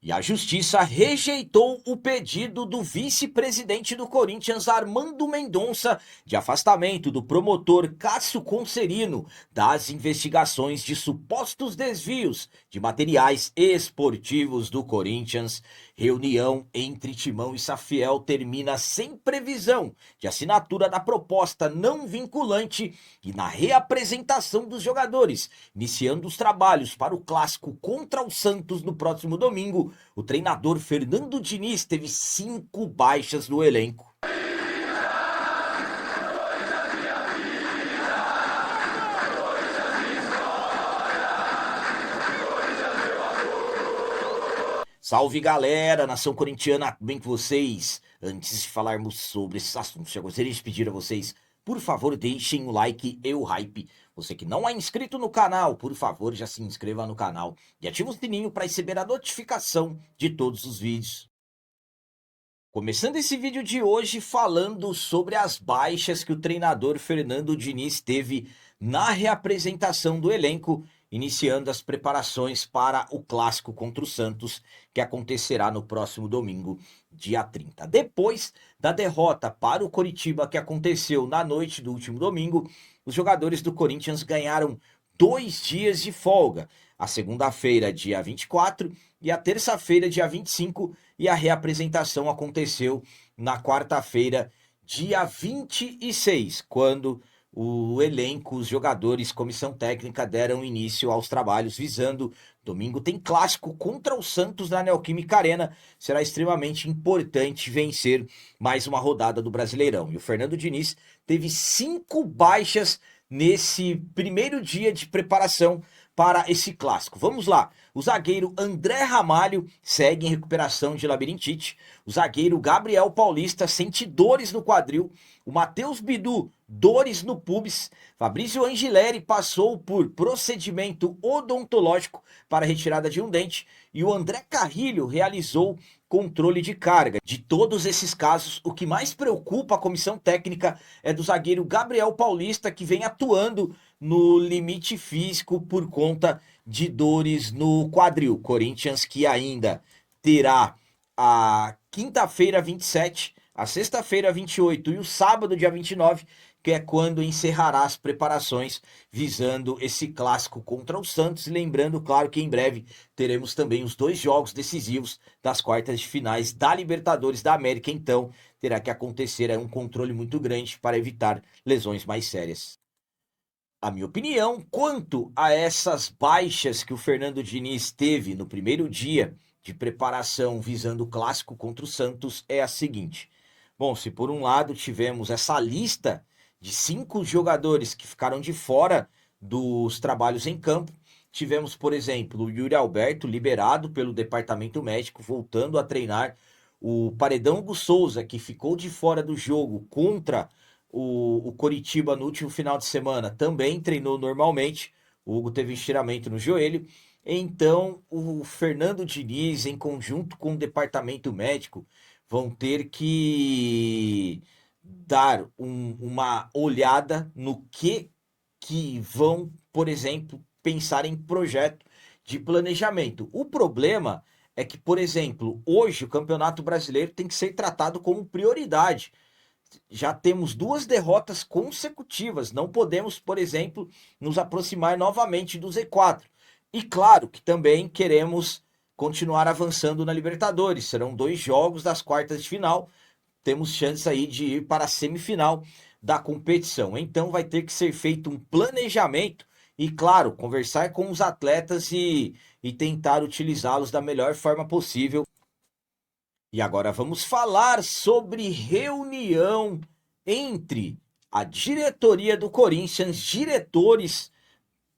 E a Justiça rejeitou o pedido do vice-presidente do Corinthians, Armando Mendonça, de afastamento do promotor Cássio Concerino das investigações de supostos desvios de materiais esportivos do Corinthians. Reunião entre Timão e Safiel termina sem previsão de assinatura da proposta não vinculante e na reapresentação dos jogadores, iniciando os trabalhos para o clássico contra o Santos no próximo domingo. O treinador Fernando Diniz teve 5 baixas no elenco. Salve galera, nação corintiana, tudo bem com vocês? Antes de falarmos sobre esses assuntos, eu gostaria de pedir a vocês, por favor, deixem o like e o hype. Você que não é inscrito no canal, por favor, já se inscreva no canal e ative o sininho para receber a notificação de todos os vídeos. Começando esse vídeo de hoje falando sobre as baixas que o treinador Fernando Diniz teve na reapresentação do elenco, iniciando as preparações para o clássico contra o Santos, que acontecerá no próximo domingo, dia 30. Depois da derrota para o Coritiba, que aconteceu na noite do último domingo, os jogadores do Corinthians ganharam 2 dias de folga. A segunda-feira, dia 24, e a terça-feira, dia 25, e a reapresentação aconteceu na quarta-feira, dia 26, quando o elenco, os jogadores, comissão técnica deram início aos trabalhos visando. Domingo tem clássico contra o Santos na Neoquímica Arena. Será extremamente importante vencer mais uma rodada do Brasileirão. E o Fernando Diniz teve 5 baixas nesse primeiro dia de preparação para esse clássico. Vamos lá. O zagueiro André Ramalho segue em recuperação de labirintite. O zagueiro Gabriel Paulista sente dores no quadril. O Matheus Bidu, dores no pubis. Fabrício Angileri passou por procedimento odontológico para retirada de um dente. E o André Carrilho realizou controle de carga. De todos esses casos, o que mais preocupa a comissão técnica é do zagueiro Gabriel Paulista, que vem atuando no limite físico por conta de dores no quadril. Corinthians que ainda terá a quinta-feira 27, a sexta-feira 28 e o sábado dia 29, que é quando encerrará as preparações visando esse clássico contra o Santos. E lembrando, claro, que em breve teremos também os 2 jogos decisivos das quartas de finais da Libertadores da América, então terá que acontecer um controle muito grande para evitar lesões mais sérias. A minha opinião quanto a essas baixas que o Fernando Diniz teve no primeiro dia de preparação visando o clássico contra o Santos é a seguinte. Bom, se por um lado tivemos essa lista de 5 jogadores que ficaram de fora dos trabalhos em campo, tivemos, por exemplo, o Yuri Alberto liberado pelo departamento médico, voltando a treinar. O Paredão Hugo Souza, que ficou de fora do jogo contra o Coritiba no último final de semana, também treinou normalmente. O Hugo teve estiramento no joelho. Então, o Fernando Diniz, em conjunto com o departamento médico, vão ter que dar uma olhada no que vão, por exemplo, pensar em projeto de planejamento. O problema é que, por exemplo, hoje o Campeonato Brasileiro tem que ser tratado como prioridade. Já temos 2 derrotas consecutivas. Não podemos, por exemplo, nos aproximar novamente do Z4. E claro que também queremos continuar avançando na Libertadores. Serão 2 jogos das quartas de final. Temos chance aí de ir para a semifinal da competição. Então vai ter que ser feito um planejamento e, claro, conversar com os atletas e tentar utilizá-los da melhor forma possível. E agora vamos falar sobre reunião entre a diretoria do Corinthians, diretores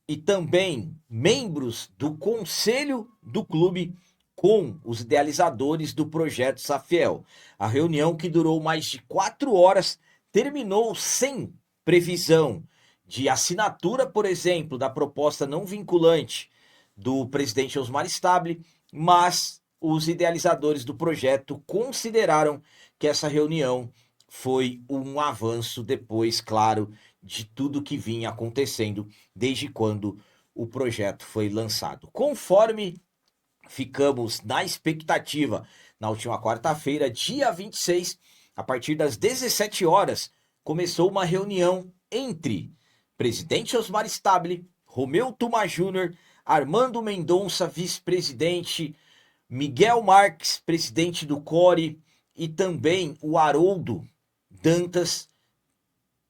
e também membros do conselho do clube com os idealizadores do projeto Safiel. A reunião, que durou mais de 4 horas, terminou sem previsão de assinatura, por exemplo, da proposta não vinculante do presidente Osmar Stable, mas os idealizadores do projeto consideraram que essa reunião foi um avanço depois, claro, de tudo que vinha acontecendo desde quando o projeto foi lançado. Conforme ficamos na expectativa, na última quarta-feira, dia 26, a partir das 17 horas, começou uma reunião entre presidente Osmar Stabile, Romeu Tuma Júnior, Armando Mendonça, vice-presidente, Miguel Marques, presidente do CORE, e também o Haroldo Dantas,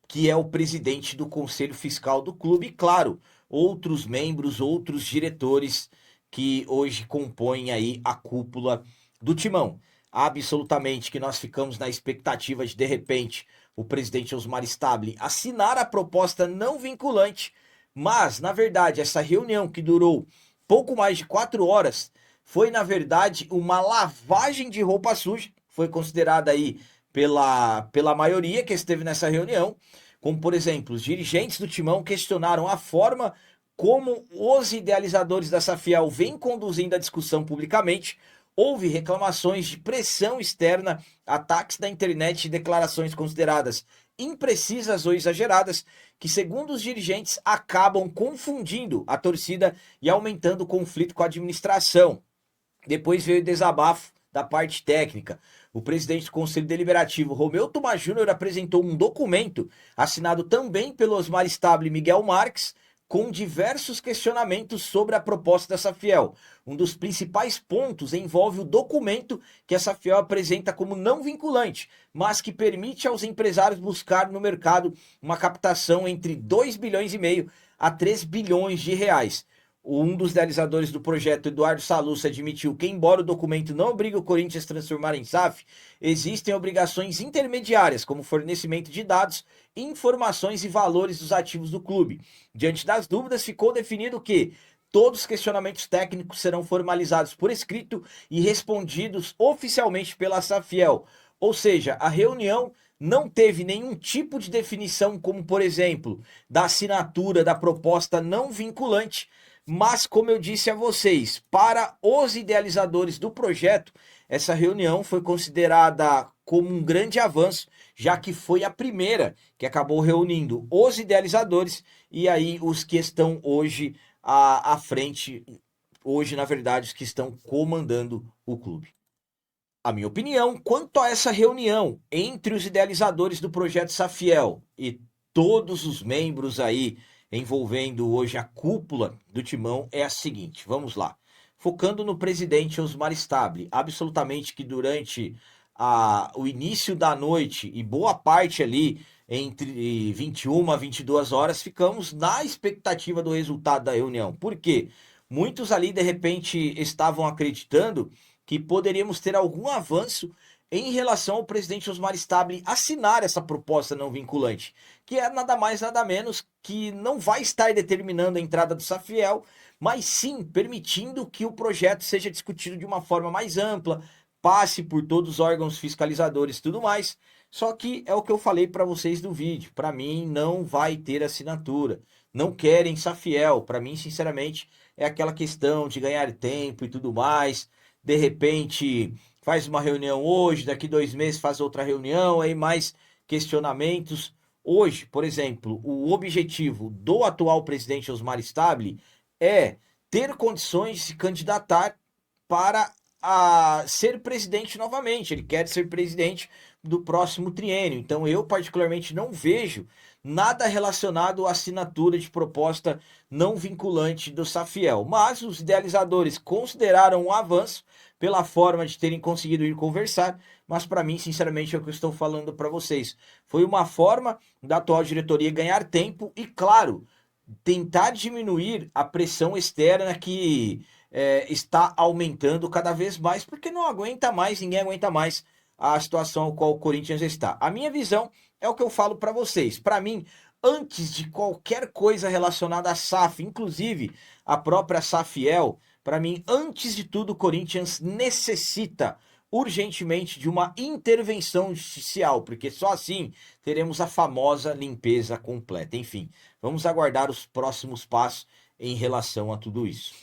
que é o presidente do Conselho Fiscal do clube, e claro, outros membros, outros diretores que hoje compõem aí a cúpula do Timão. Absolutamente que nós ficamos na expectativa de repente, o presidente Osmar Stabile assinar a proposta não vinculante, mas, na verdade, essa reunião que durou pouco mais de 4 horas, foi, na verdade, uma lavagem de roupa suja, foi considerada aí pela maioria que esteve nessa reunião, como, por exemplo, os dirigentes do Timão questionaram a forma como os idealizadores da Safiel vêm conduzindo a discussão publicamente. Houve reclamações de pressão externa, ataques da internet e declarações consideradas imprecisas ou exageradas, que, segundo os dirigentes, acabam confundindo a torcida e aumentando o conflito com a administração. Depois veio o desabafo da parte técnica. O presidente do Conselho Deliberativo, Romeu Tuma Júnior, apresentou um documento assinado também pelo Osmar Stabile e Miguel Marques, com diversos questionamentos sobre a proposta da Safiel. Um dos principais pontos envolve o documento que a Safiel apresenta como não vinculante, mas que permite aos empresários buscar no mercado uma captação entre 2,5 bilhões a 3 bilhões de reais. Um dos idealizadores do projeto, Eduardo Salucci, admitiu que, embora o documento não obrigue o Corinthians a transformar em SAF, existem obrigações intermediárias, como fornecimento de dados, informações e valores dos ativos do clube. Diante das dúvidas, ficou definido que todos os questionamentos técnicos serão formalizados por escrito e respondidos oficialmente pela Safiel. Ou seja, a reunião não teve nenhum tipo de definição, como, por exemplo, da assinatura da proposta não vinculante. Mas, como eu disse a vocês, para os idealizadores do projeto, essa reunião foi considerada como um grande avanço, já que foi a primeira que acabou reunindo os idealizadores e aí os que estão hoje à frente, hoje, na verdade, os que estão comandando o clube. A minha opinião quanto a essa reunião entre os idealizadores do projeto Safiel e todos os membros aí envolvendo hoje a cúpula do Timão é a seguinte, vamos lá. Focando no presidente Osmar Stabile, absolutamente que durante o início da noite e boa parte ali entre 21 a 22 horas, ficamos na expectativa do resultado da reunião. Por quê? Muitos ali, de repente, estavam acreditando que poderíamos ter algum avanço em relação ao presidente Osmar Stabile assinar essa proposta não vinculante, que é nada mais nada menos que não vai estar determinando a entrada do Safiel, mas sim permitindo que o projeto seja discutido de uma forma mais ampla, passe por todos os órgãos fiscalizadores e tudo mais. Só que é o que eu falei para vocês do vídeo, para mim não vai ter assinatura, não querem Safiel, para mim sinceramente é aquela questão de ganhar tempo e tudo mais, de repente faz uma reunião hoje, daqui 2 meses faz outra reunião, aí mais questionamentos. Hoje, por exemplo, o objetivo do atual presidente Osmar Stabile é ter condições de se candidatar para ser presidente novamente. Ele quer ser presidente do próximo triênio. Então eu particularmente não vejo nada relacionado à assinatura de proposta não vinculante do Safiel. Mas os idealizadores consideraram um avanço pela forma de terem conseguido ir conversar, mas para mim, sinceramente, é o que eu estou falando para vocês. Foi uma forma da atual diretoria ganhar tempo e, claro, tentar diminuir a pressão externa que está aumentando cada vez mais, porque não aguenta mais, ninguém aguenta mais a situação ao qual o Corinthians está. A minha visão é o que eu falo para vocês. Para mim, antes de qualquer coisa relacionada à SAF, inclusive a própria Safiel, para mim, antes de tudo, o Corinthians necessita urgentemente de uma intervenção judicial, porque só assim teremos a famosa limpeza completa. Enfim, vamos aguardar os próximos passos em relação a tudo isso.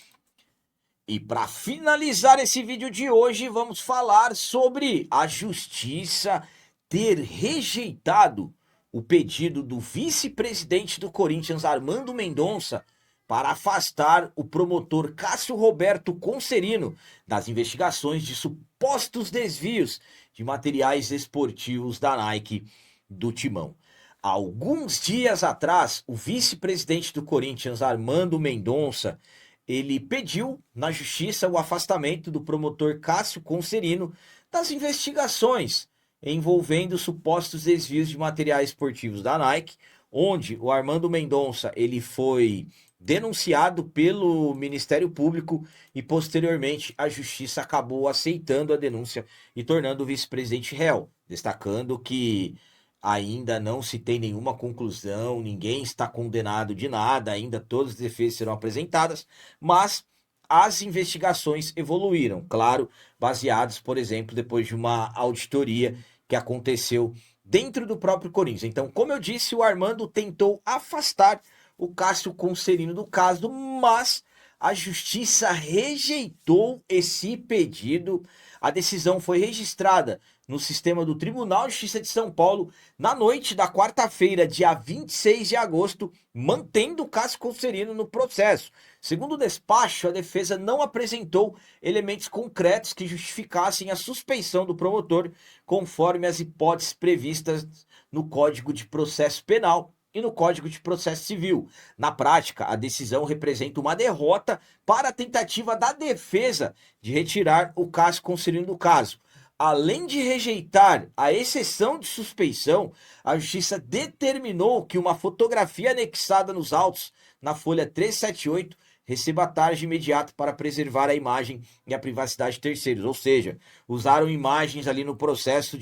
E para finalizar esse vídeo de hoje, vamos falar sobre a justiça ter rejeitado o pedido do vice-presidente do Corinthians, Armando Mendonça, para afastar o promotor Cássio Roberto Concerino das investigações de supostos desvios de materiais esportivos da Nike do Timão. Alguns dias atrás, o vice-presidente do Corinthians, Armando Mendonça, ele pediu na justiça o afastamento do promotor Cássio Concerino das investigações envolvendo supostos desvios de materiais esportivos da Nike, onde o Armando Mendonça ele foi denunciado pelo Ministério Público e posteriormente a justiça acabou aceitando a denúncia e tornando o vice-presidente réu, destacando que ainda não se tem nenhuma conclusão, ninguém está condenado de nada, ainda todas as defesas serão apresentadas, mas as investigações evoluíram, claro, baseados, por exemplo, depois de uma auditoria que aconteceu dentro do próprio Corinthians. Então, como eu disse, o Armando tentou afastar o Cássio Concerino do caso, mas a justiça rejeitou esse pedido. A decisão foi registrada no sistema do Tribunal de Justiça de São Paulo na noite da quarta-feira, dia 26 de agosto, mantendo o Cássio Concerino no processo. Segundo o despacho, a defesa não apresentou elementos concretos que justificassem a suspeição do promotor, conforme as hipóteses previstas no Código de Processo Penal e no Código de Processo Civil. Na prática, a decisão representa uma derrota para a tentativa da defesa de retirar o Cássio Concerino do caso. Além de rejeitar a exceção de suspeição, a justiça determinou que uma fotografia anexada nos autos, na folha 378, receba tarde imediata para preservar a imagem e a privacidade de terceiros. Ou seja, usaram imagens ali no processo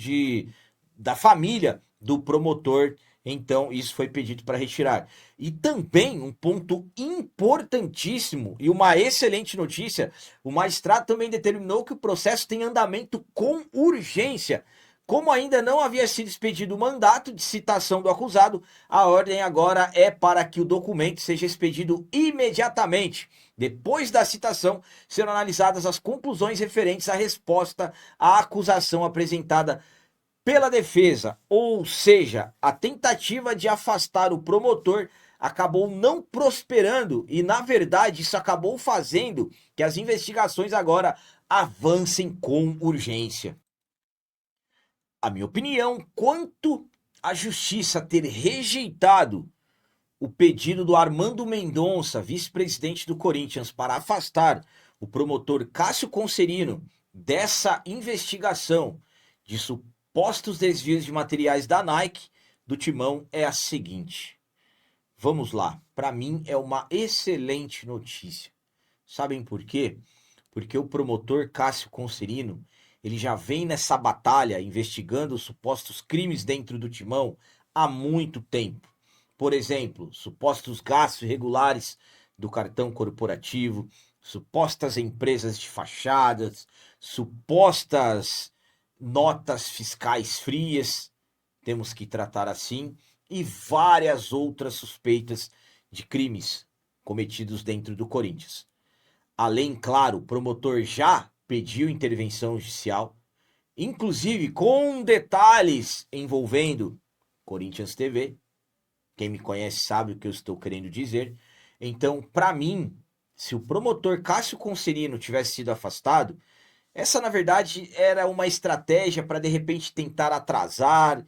da família do promotor. Então, isso foi pedido para retirar. E também um ponto importantíssimo e uma excelente notícia, o magistrado também determinou que o processo tem andamento com urgência. Como ainda não havia sido expedido o mandato de citação do acusado, a ordem agora é para que o documento seja expedido imediatamente. Depois da citação, serão analisadas as conclusões referentes à resposta à acusação apresentada pela defesa, ou seja, a tentativa de afastar o promotor acabou não prosperando e, na verdade, isso acabou fazendo que as investigações agora avancem com urgência. A minha opinião, quanto à justiça ter rejeitado o pedido do Armando Mendonça, vice-presidente do Corinthians, para afastar o promotor Cássio Concerino dessa investigação de supostos desvios de materiais da Nike do Timão, é a seguinte. Vamos lá, para mim é uma excelente notícia. Sabem por quê? Porque o promotor Cássio Concerino, ele já vem nessa batalha investigando os supostos crimes dentro do Timão há muito tempo. Por exemplo, supostos gastos irregulares do cartão corporativo, supostas empresas de fachadas, supostas notas fiscais frias, temos que tratar assim, e várias outras suspeitas de crimes cometidos dentro do Corinthians. Além, claro, o promotor já pediu intervenção judicial, inclusive com detalhes envolvendo Corinthians TV. Quem me conhece sabe o que eu estou querendo dizer. Então, para mim, se o promotor Cássio Concerino tivesse sido afastado, essa, na verdade, era uma estratégia para, de repente, tentar atrasar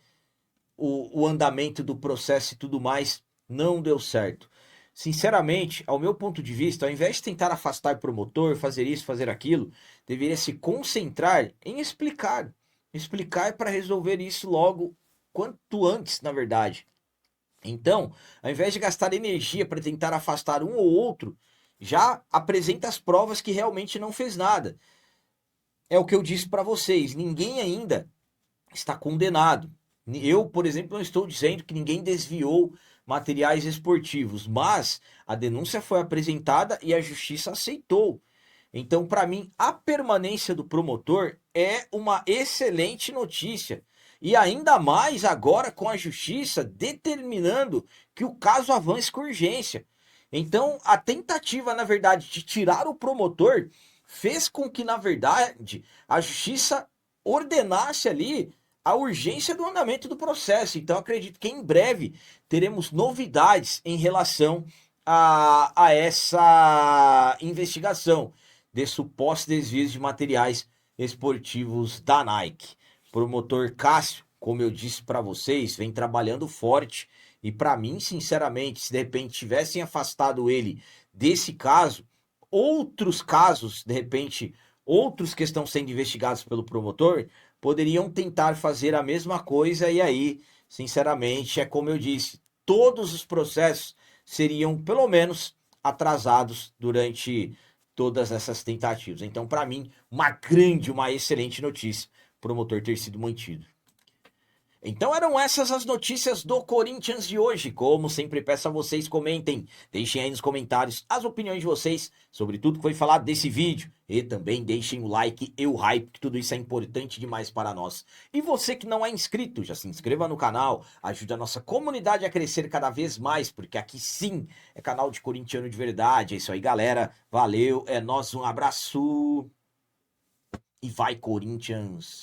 o andamento do processo e tudo mais. Não deu certo. Sinceramente, ao meu ponto de vista, ao invés de tentar afastar o promotor, fazer isso, fazer aquilo, deveria se concentrar em explicar. Explicar para resolver isso logo, quanto antes, na verdade. Então, ao invés de gastar energia para tentar afastar um ou outro, já apresenta as provas que realmente não fez nada. É o que eu disse para vocês, ninguém ainda está condenado. Eu, por exemplo, não estou dizendo que ninguém desviou materiais esportivos, mas a denúncia foi apresentada e a justiça aceitou. Então, para mim, a permanência do promotor é uma excelente notícia. E ainda mais agora com a justiça determinando que o caso avance com urgência. Então, a tentativa, na verdade, de tirar o promotor fez com que, na verdade, a justiça ordenasse ali a urgência do andamento do processo. Então, acredito que em breve teremos novidades em relação a essa investigação de supostos desvios de materiais esportivos da Nike. Promotor Cássio, como eu disse para vocês, vem trabalhando forte e para mim, sinceramente, se de repente tivessem afastado ele desse caso, outros casos, de repente, outros que estão sendo investigados pelo promotor, poderiam tentar fazer a mesma coisa e aí, sinceramente, é como eu disse, todos os processos seriam pelo menos atrasados durante todas essas tentativas. Então, para mim, uma excelente notícia, o promotor ter sido mantido. Então eram essas as notícias do Corinthians de hoje. Como sempre peço a vocês, comentem, deixem aí nos comentários as opiniões de vocês sobre tudo que foi falado desse vídeo. E também deixem o like e o hype, que tudo isso é importante demais para nós. E você que não é inscrito, já se inscreva no canal, ajude a nossa comunidade a crescer cada vez mais, porque aqui sim é canal de corintiano de verdade. É isso aí, galera. Valeu, é nóis, um abraço e vai Corinthians!